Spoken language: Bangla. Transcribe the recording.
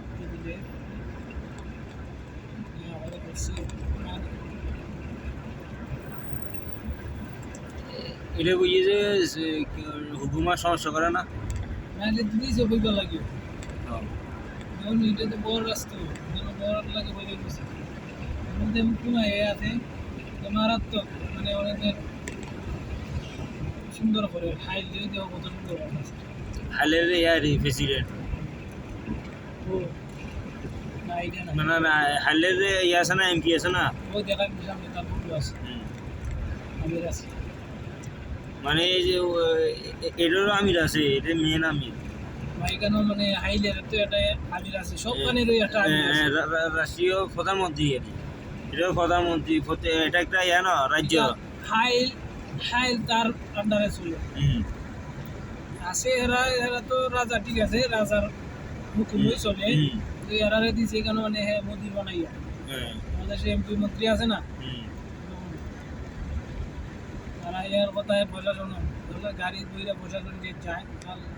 পাত্র দিলে আমাদের করছি এটা বুঝিয়ে যে হুকুমার সমস্যা করে না। নাহলে দিয়েছে বইবার লাগে যেমন এটা তো বড় রাস্তা যেন বড় লাগে বলে গেছে এর মধ্যে কোনো এ আছে যে মারাত্মক মানে অনেকের সুন্দর করে হাইল দিয়ে দেওয়া কত সুন্দর আছে হালের ইয়ারি প্রেসিডেন্ট ও না এটা না মানে না হালের ইয়ে আছে না এমপি আছে না। ওই দেখার সামনে তার ফটো আছে আমির আছে মানে এই যে এটারও আমির আছে, এটা মেন আমির। এখানেও মানে হাইলের তো একটা আমির আছে সব কানেরই একটা আমির আছে রাষ্ট্রীয় প্রধানমন্ত্রী আর কি। এটাও প্রধানমন্ত্রী এটা একটা ইয়া না রাজ্য। হাইল হাইল তার আন্ডারে ছিল হুম। আছে এরা এরা তো রাজা ঠিক আছে রাজার হুকুমই চলে হুম। তো এরারে দিছে কেন মানে হ্যাঁ মোদি বানাইয়া হ্যাঁ। আমাদের সে এমপি মন্ত্রী আছে না হুম। তারা এর কথায় প্রশাসন গাড়ি বইরা প্রশাসন যে যায়